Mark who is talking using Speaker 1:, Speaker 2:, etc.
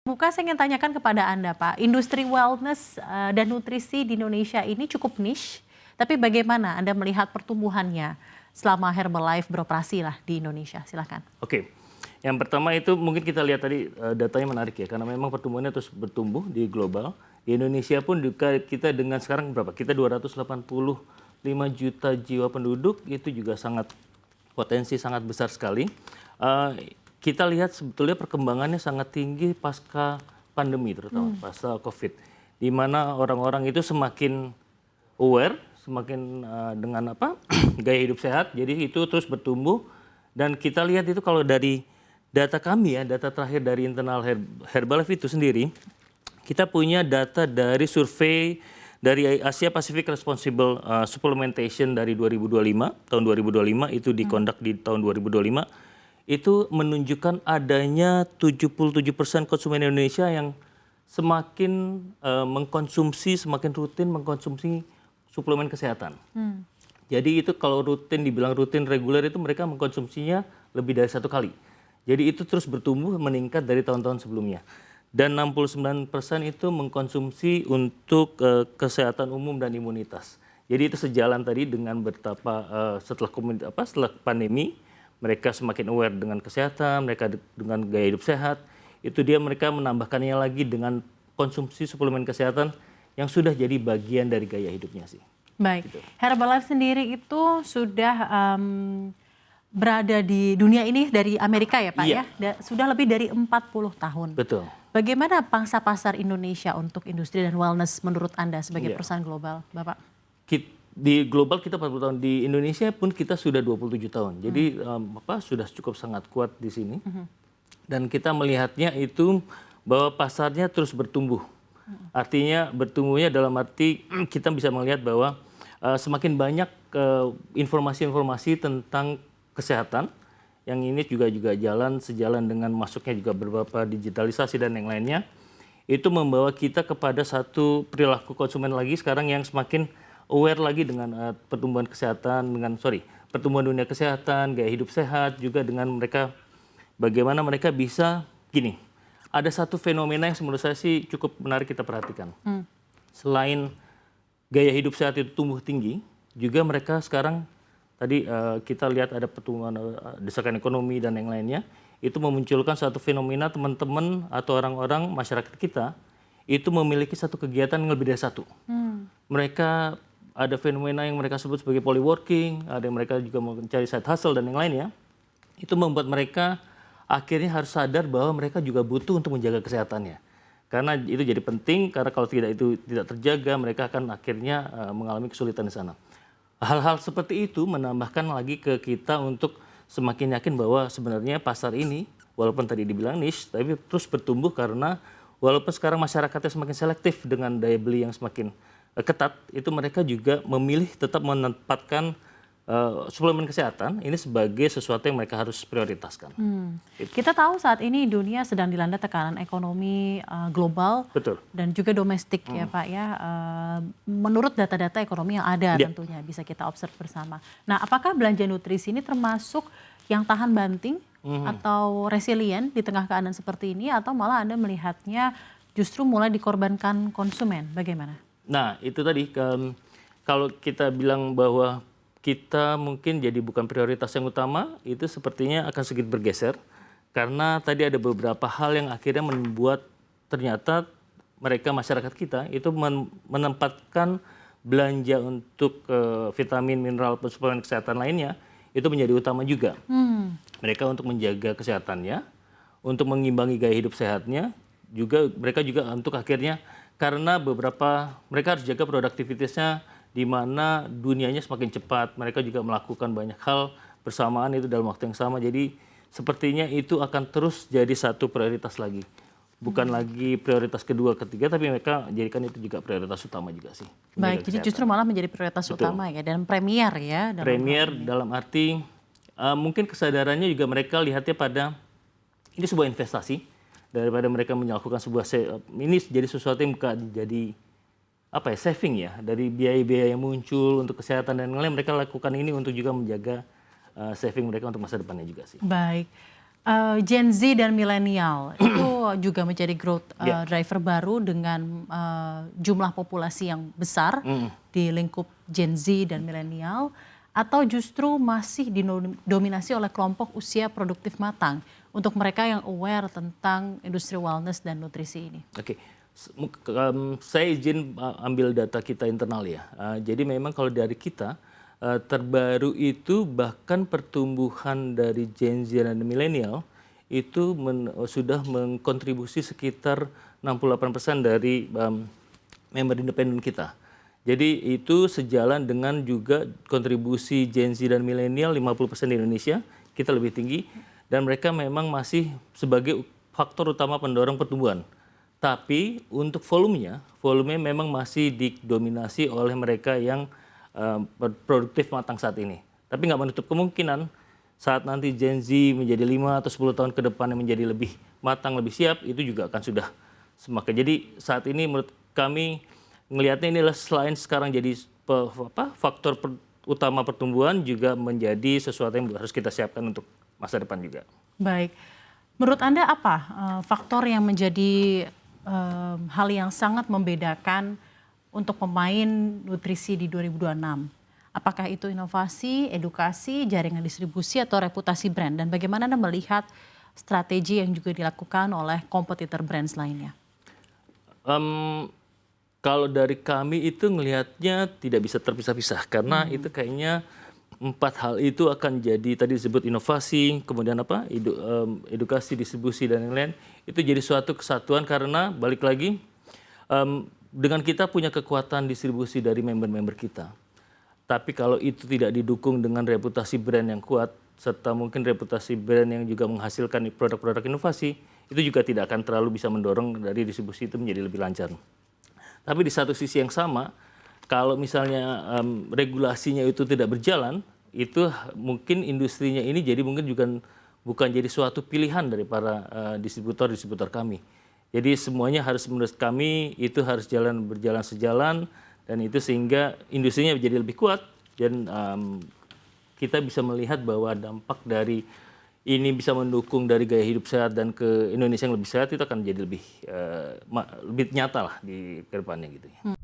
Speaker 1: Buka saya ingin tanyakan kepada Anda, Pak. Industri wellness dan nutrisi di Indonesia ini cukup niche, tapi bagaimana Anda melihat pertumbuhannya selama Herbalife beroperasi lah di Indonesia? Silakan.
Speaker 2: Oke, yang pertama itu mungkin kita lihat tadi datanya menarik ya, karena memang pertumbuhannya terus bertumbuh di global. Di Indonesia pun juga kita dengan sekarang berapa? Kita 285 juta jiwa penduduk, itu juga sangat potensi sangat besar sekali. Kita lihat sebetulnya perkembangannya sangat tinggi pasca pandemi, terutama pasca COVID, di mana orang-orang itu semakin aware, semakin dengan gaya hidup sehat, jadi itu terus bertumbuh. Dan kita lihat itu kalau dari data kami ya, data terakhir dari internal Herbalife itu sendiri, kita punya data dari survei dari Asia Pacific Responsible Supplementation dari 2025, tahun 2025 itu dikondak di tahun 2025. Itu menunjukkan adanya 77% konsumen Indonesia yang semakin semakin rutin mengkonsumsi suplemen kesehatan. Jadi itu kalau rutin, dibilang rutin reguler itu mereka mengkonsumsinya lebih dari 1 kali. Jadi itu terus bertumbuh meningkat dari tahun-tahun sebelumnya. Dan 69% itu mengkonsumsi untuk kesehatan umum dan imunitas. Jadi itu sejalan tadi dengan betapa setelah pandemi, mereka semakin aware dengan kesehatan, mereka dengan gaya hidup sehat, itu mereka menambahkannya lagi dengan konsumsi suplemen kesehatan yang sudah jadi bagian dari gaya hidupnya sih.
Speaker 1: Baik,
Speaker 2: Gitu.
Speaker 1: Herbalife sendiri itu sudah berada di dunia ini dari Amerika ya Pak
Speaker 2: Iya.
Speaker 1: ya? Sudah lebih dari 40 tahun.
Speaker 2: Betul.
Speaker 1: Bagaimana pangsa pasar Indonesia untuk industri dan wellness menurut Anda sebagai
Speaker 2: Iya.
Speaker 1: perusahaan global, Bapak?
Speaker 2: Di global kita 40 tahun, di Indonesia pun kita sudah 27 tahun. Jadi sudah cukup sangat kuat di sini. Dan kita melihatnya itu bahwa pasarnya terus bertumbuh. Artinya bertumbuhnya dalam arti kita bisa melihat bahwa semakin banyak informasi-informasi tentang kesehatan yang ini juga sejalan dengan masuknya juga beberapa digitalisasi dan yang lainnya. Itu membawa kita kepada satu perilaku konsumen lagi sekarang yang semakin aware lagi dengan pertumbuhan kesehatan, pertumbuhan dunia kesehatan, gaya hidup sehat, juga dengan mereka bagaimana mereka bisa ada satu fenomena yang menurut saya sih cukup menarik kita perhatikan. Selain gaya hidup sehat itu tumbuh tinggi, juga mereka sekarang tadi kita lihat ada pertumbuhan desakan ekonomi dan yang lainnya, itu memunculkan satu fenomena teman-teman atau orang-orang masyarakat kita itu memiliki satu kegiatan yang lebih dari satu. Mereka ada fenomena yang mereka sebut sebagai polyworking, ada yang mereka juga mencari side hustle dan yang lainnya. Itu membuat mereka akhirnya harus sadar bahwa mereka juga butuh untuk menjaga kesehatannya. Karena itu jadi penting, karena kalau tidak terjaga, mereka akan akhirnya mengalami kesulitan di sana. Hal-hal seperti itu menambahkan lagi ke kita untuk semakin yakin bahwa sebenarnya pasar ini, walaupun tadi dibilang niche, tapi terus bertumbuh karena walaupun sekarang masyarakatnya semakin selektif dengan daya beli yang semakin ketat, itu mereka juga memilih tetap menempatkan suplemen kesehatan ini sebagai sesuatu yang mereka harus prioritaskan.
Speaker 1: Kita tahu saat ini dunia sedang dilanda tekanan ekonomi global.
Speaker 2: Betul.
Speaker 1: Dan juga domestik ya Pak ya. Menurut data-data ekonomi yang ada tentunya bisa kita observe bersama. Nah, apakah belanja nutrisi ini termasuk yang tahan banting atau resilient di tengah keadaan seperti ini, atau malah Anda melihatnya justru mulai dikorbankan konsumen? Bagaimana?
Speaker 2: Nah, itu tadi kalau kita bilang bahwa kita mungkin jadi bukan prioritas yang utama, itu sepertinya akan sedikit bergeser. Karena tadi ada beberapa hal yang akhirnya membuat ternyata mereka, masyarakat kita, itu menempatkan belanja untuk vitamin, mineral, suplemen kesehatan lainnya, itu menjadi utama juga. Mereka untuk menjaga kesehatannya, untuk mengimbangi gaya hidup sehatnya, mereka juga untuk akhirnya, karena mereka harus jaga produktivitasnya di mana dunianya semakin cepat, mereka juga melakukan banyak hal bersamaan itu dalam waktu yang sama. Jadi sepertinya itu akan terus jadi satu prioritas lagi. Bukan lagi prioritas kedua, ketiga, tapi mereka jadikan itu juga prioritas utama juga sih.
Speaker 1: Baik, jadi justru malah menjadi prioritas utama ya, dan premier ya.
Speaker 2: Premier dalam arti mungkin kesadarannya juga mereka lihatnya pada ini sebuah investasi. Daripada mereka melakukan ini jadi sesuatu yang bukan jadi saving ya, dari biaya-biaya yang muncul untuk kesehatan dan lain-lain, mereka lakukan ini untuk juga menjaga saving mereka untuk masa depannya juga sih.
Speaker 1: Baik, Gen Z dan milenial itu juga menjadi growth driver baru dengan jumlah populasi yang besar di lingkup Gen Z dan milenial, atau justru masih didominasi oleh kelompok usia produktif matang untuk mereka yang aware tentang industri wellness dan nutrisi ini?
Speaker 2: Oke, saya izin ambil data kita internal ya. Jadi memang kalau dari kita terbaru itu bahkan pertumbuhan dari Gen Z dan milenial itu sudah mengkontribusi sekitar 68% dari member independen kita. Jadi itu sejalan dengan juga kontribusi Gen Z dan milenial 50% di Indonesia, kita lebih tinggi, dan mereka memang masih sebagai faktor utama pendorong pertumbuhan. Tapi untuk volumenya memang masih didominasi oleh mereka yang produktif matang saat ini. Tapi nggak menutup kemungkinan saat nanti Gen Z menjadi 5 atau 10 tahun ke depan yang menjadi lebih matang, lebih siap, itu juga akan sudah semakin. Jadi saat ini menurut kami ngelihatnya ini adalah selain sekarang jadi faktor utama pertumbuhan, juga menjadi sesuatu yang harus kita siapkan untuk masa depan juga.
Speaker 1: Baik, menurut Anda apa faktor yang menjadi hal yang sangat membedakan untuk pemain nutrisi di 2026? Apakah itu inovasi, edukasi, jaringan distribusi, atau reputasi brand? Dan bagaimana Anda melihat strategi yang juga dilakukan oleh kompetitor brands lainnya?
Speaker 2: Kalau dari kami itu ngelihatnya tidak bisa terpisah-pisah, karena itu kayaknya 4 hal itu akan jadi, tadi disebut inovasi, kemudian edukasi, distribusi, dan lain-lain, itu jadi suatu kesatuan. Karena balik lagi, dengan kita punya kekuatan distribusi dari member-member kita, tapi kalau itu tidak didukung dengan reputasi brand yang kuat, serta mungkin reputasi brand yang juga menghasilkan produk-produk inovasi, itu juga tidak akan terlalu bisa mendorong dari distribusi itu menjadi lebih lancar. Tapi di satu sisi yang sama, kalau misalnya regulasinya itu tidak berjalan, itu mungkin industrinya ini jadi mungkin juga bukan jadi suatu pilihan dari para distributor kami. Jadi semuanya harus, menurut kami itu harus berjalan sejalan, dan itu sehingga industrinya menjadi lebih kuat, dan kita bisa melihat bahwa dampak dari ini bisa mendukung dari gaya hidup sehat dan ke Indonesia yang lebih sehat, itu akan jadi lebih nyata lah di kedepannya gitu ya.